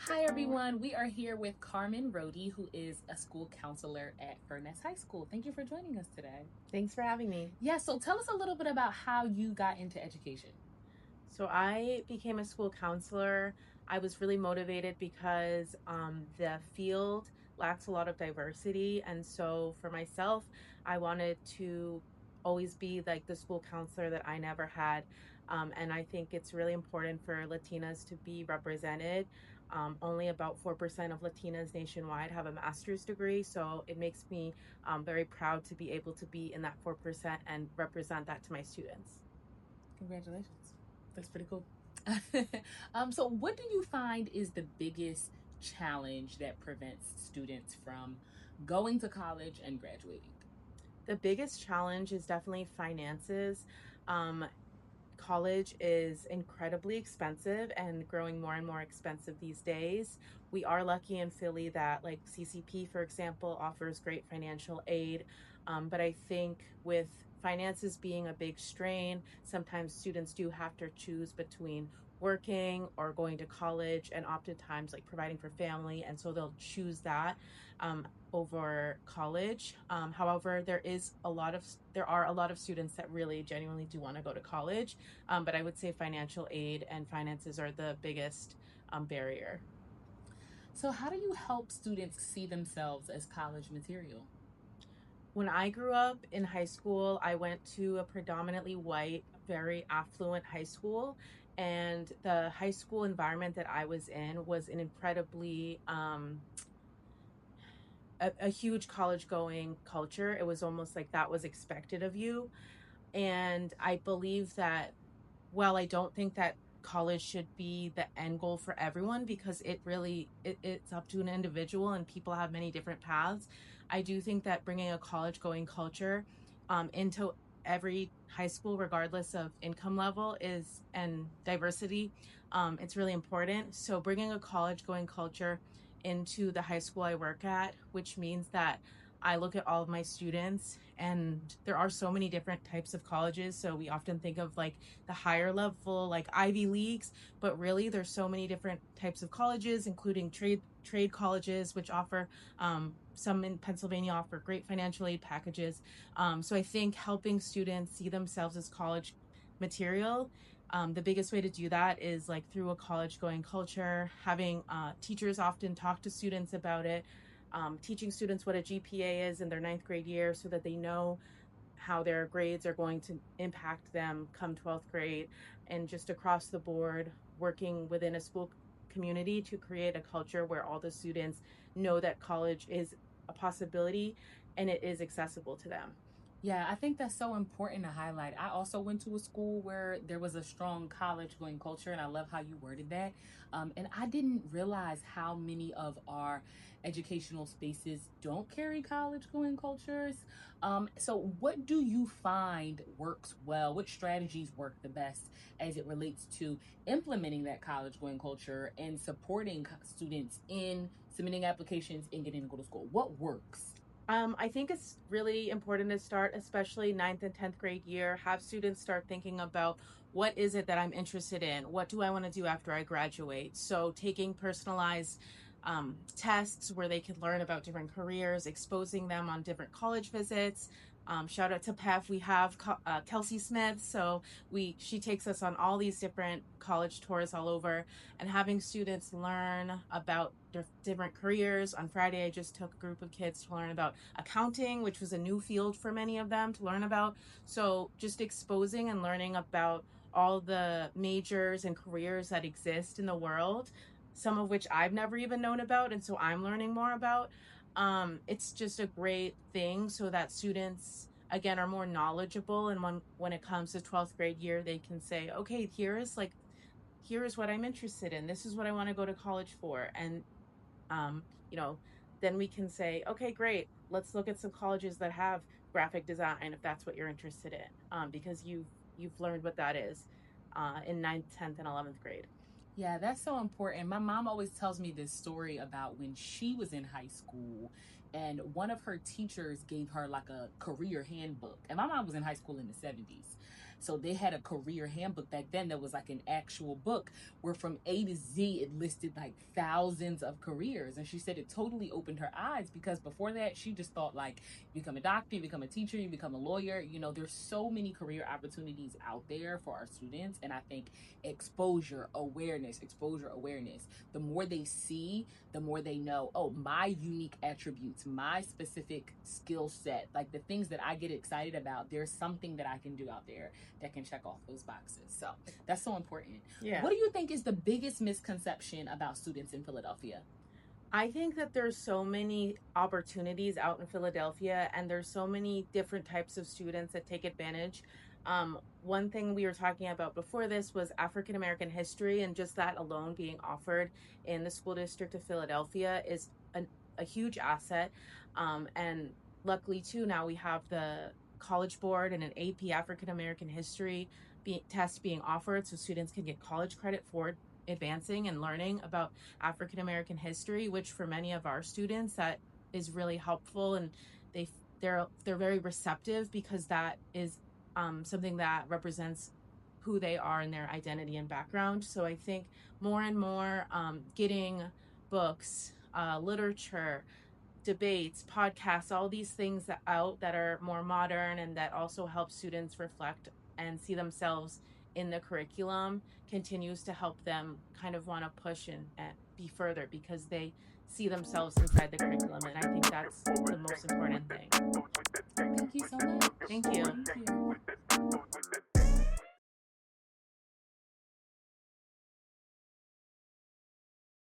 Hi everyone, we are here with Carmen Rodi, who is a school counselor at Furness High School. Thank you for joining us today. Thanks for having me. Yeah, so tell us a little bit about how you got into education. So I became a school counselor. I was really motivated because the field lacks a lot of diversity. And so for myself, I wanted to always be like the school counselor that I never had. And I think it's really important for Latinas to be represented. Only about 4% of Latinas nationwide have a master's degree. So it makes me very proud to be able to be in that 4% and represent that to my students. Congratulations. That's pretty cool. So what do you find is the biggest challenge that prevents students from going to college and graduating? The biggest challenge is definitely finances. Um, College is incredibly expensive and growing more and more expensive these days. We are lucky in Philly that, like CCP, for example, offers great financial aid. But I think with finances being a big strain, sometimes students do have to choose between working or going to college and oftentimes like providing for family. And so they'll choose that over college. However, there are a lot of students that really genuinely do want to go to college, but I would say financial aid and finances are the biggest barrier. So how do you help students see themselves as college material? When I grew up in high school, I went to a predominantly white, very affluent high school. And the high school environment that I was in was an incredibly a huge college going culture. It was almost like that was expected of you. And I believe that, well, I don't think that college should be the end goal for everyone because it's up to an individual and people have many different paths. I do think that bringing a college going culture into every high school, regardless of income level, is and diversity, it's really important. So bringing a college going culture into the high school I work at, which means that I look at all of my students, and there are so many different types of colleges. So we often think of like the higher level, like Ivy Leagues, but really there's so many different types of colleges, including trade colleges, which offer some in Pennsylvania offer great financial aid packages. So I think helping students see themselves as college material, the biggest way to do that is like through a college going culture, having teachers often talk to students about it, teaching students what a GPA is in their ninth grade year so that they know how their grades are going to impact them come 12th grade, and just across the board working within a school community to create a culture where all the students know that college is a possibility and it is accessible to them. Yeah, I think that's so important to highlight. I also went to a school where there was a strong college going culture, and I love how you worded that. And I didn't realize how many of our educational spaces don't carry college going cultures. So, what do you find works well? What strategies work the best as it relates to implementing that college going culture and supporting students in submitting applications and getting to go to school? What works? I think it's really important to start, especially ninth and 10th grade year, have students start thinking about what is it that I'm interested in? What do I want to do after I graduate? So taking personalized tests where they could learn about different careers, exposing them on different college visits. Shout out to PEF. We have Kelsey Smith. So she takes us on all these different college tours all over, and having students learn about different careers. On Friday, I just took a group of kids to learn about accounting, which was a new field for many of them to learn about. So just exposing and learning about all the majors and careers that exist in the world, some of which I've never even known about. And so I'm learning more about. It's just a great thing so that students again are more knowledgeable, and when it comes to 12th grade year they can say, okay, here is what I'm interested in, this is what I want to go to college for. And um, you know, then we can say, okay, great, let's look at some colleges that have graphic design if that's what you're interested in, because you've learned what that is in ninth, 10th, and 11th grade. Yeah, that's so important. My mom always tells me this story about when she was in high school and one of her teachers gave her like a career handbook. And my mom was in high school in the 70s. So they had a career handbook back then that was like an actual book where from A to Z it listed like thousands of careers. And she said it totally opened her eyes, because before that she just thought like, you become a doctor, you become a teacher, you become a lawyer. You know, there's so many career opportunities out there for our students. And I think exposure awareness, the more they see, the more they know, oh, my unique attributes, my specific skill set, like the things that I get excited about, there's something that I can do out there that can check off those boxes. So that's so important. Yeah. What do you think is the biggest misconception about students in Philadelphia? I think that there's so many opportunities out in Philadelphia, and there's so many different types of students that take advantage. One thing we were talking about before this was African American history, and just that alone being offered in the school district of Philadelphia is a huge asset. And luckily, too, now we have the College Board and an AP African American history test being offered, so students can get college credit for advancing and learning about African American history, which for many of our students that is really helpful, and they're very receptive, because that is something that represents who they are and their identity and background. So I think more and more getting books, literature, debates, podcasts, all these things that are more modern and that also help students reflect and see themselves in the curriculum continues to help them kind of want to push and be further, because they see themselves inside the curriculum. And I think that's the most important thing. Thank you so much. Thank you. Thank you.